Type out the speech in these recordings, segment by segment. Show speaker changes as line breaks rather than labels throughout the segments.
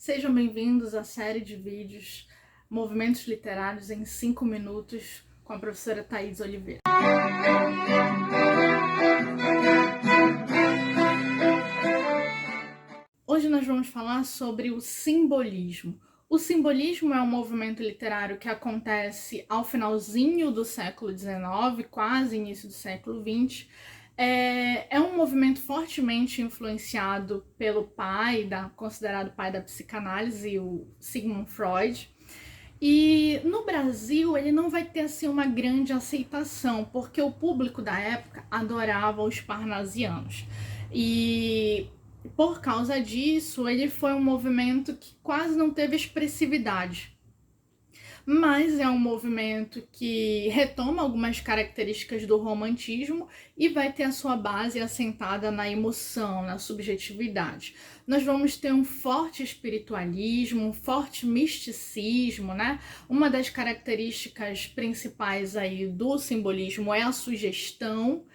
Sejam bem-vindos à série de vídeos Movimentos Literários em 5 minutos com a professora Thaís Oliveira. Hoje nós vamos falar sobre o simbolismo. O simbolismo é um movimento literário que acontece ao finalzinho do século XIX, quase início do século XX. É um movimento fortemente influenciado pelo considerado pai da psicanálise, o Sigmund Freud. E no Brasil ele não vai ter assim uma grande aceitação, porque o público da época adorava os parnasianos. E por causa disso, ele foi um movimento que quase não teve expressividade. Mas é um movimento que retoma algumas características do romantismo e vai ter a sua base assentada na emoção, na subjetividade. Nós vamos ter um forte espiritualismo, um forte misticismo, né? Uma das características principais aí do simbolismo é a sugestão.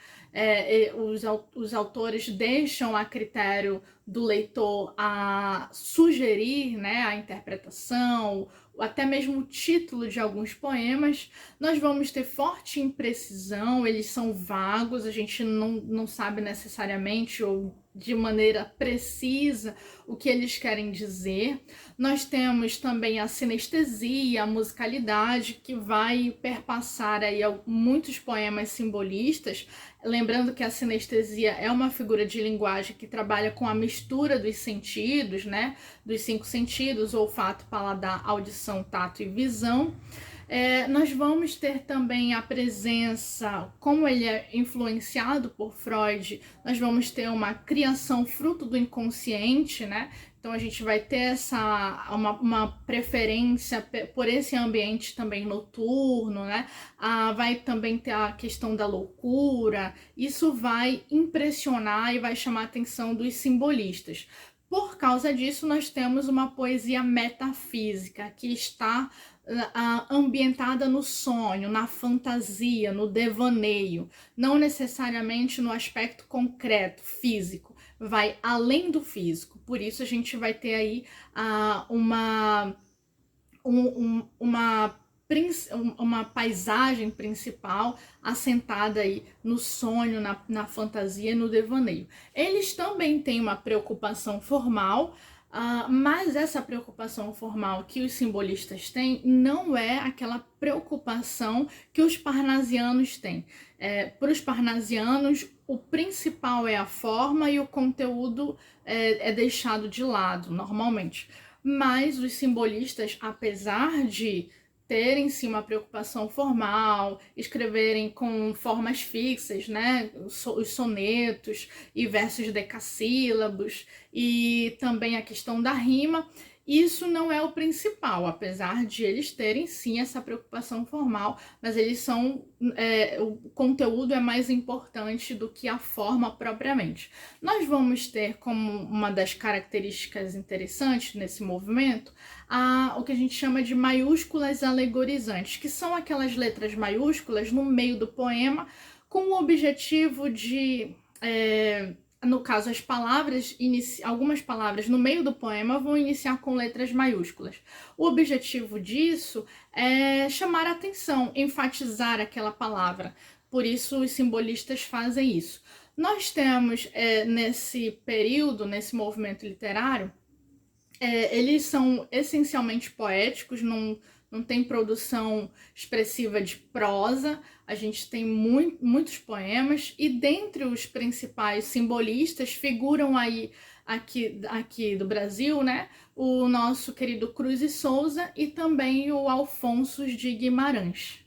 Os autores deixam a critério do leitor a sugerir, né, a interpretação, até mesmo o título de alguns poemas. Nós vamos ter forte imprecisão, eles são vagos, a gente não sabe necessariamente ou de maneira precisa o que eles querem dizer. Nós temos também a sinestesia, a musicalidade, que vai perpassar aí muitos poemas simbolistas. Lembrando que a sinestesia é uma figura de linguagem que trabalha com a mistura dos sentidos, né? Dos 5 sentidos: olfato, paladar, audição, tato e visão. Nós vamos ter também a presença, como ele é influenciado por Freud, nós vamos ter uma criação fruto do inconsciente, né? Então a gente vai ter uma preferência por esse ambiente também noturno, né? Vai também ter a questão da loucura. Isso vai impressionar e vai chamar a atenção dos simbolistas. Por causa disso, nós temos uma poesia metafísica que está ambientada no sonho, na fantasia, no devaneio, não necessariamente no aspecto concreto, físico, vai além do físico. Por isso a gente vai ter aí uma paisagem principal assentada aí no sonho, na fantasia e no devaneio. Eles também têm uma preocupação formal, mas essa preocupação formal que os simbolistas têm não é aquela preocupação que os parnasianos têm. Para os parnasianos, o principal é a forma e o conteúdo é deixado de lado, normalmente. Mas os simbolistas, apesar de terem sim uma preocupação formal, escreverem com formas fixas, né? Os sonetos e versos decassílabos, e também a questão da rima, isso não é o principal, apesar de eles terem sim essa preocupação formal, mas eles são, o conteúdo é mais importante do que a forma propriamente. Nós vamos ter como uma das características interessantes nesse movimento o que a gente chama de maiúsculas alegorizantes, que são aquelas letras maiúsculas no meio do poema com o objetivo de... no caso, algumas palavras no meio do poema vão iniciar com letras maiúsculas. O objetivo disso é chamar a atenção, enfatizar aquela palavra. Por isso, os simbolistas fazem isso. Nós temos, nesse período, nesse movimento literário, eles são essencialmente poéticos, não tem produção expressiva de prosa. A gente tem muitos poemas, e dentre os principais simbolistas figuram aí, aqui do Brasil, né, o nosso querido Cruz e Souza e também o Alfonso de Guimarães.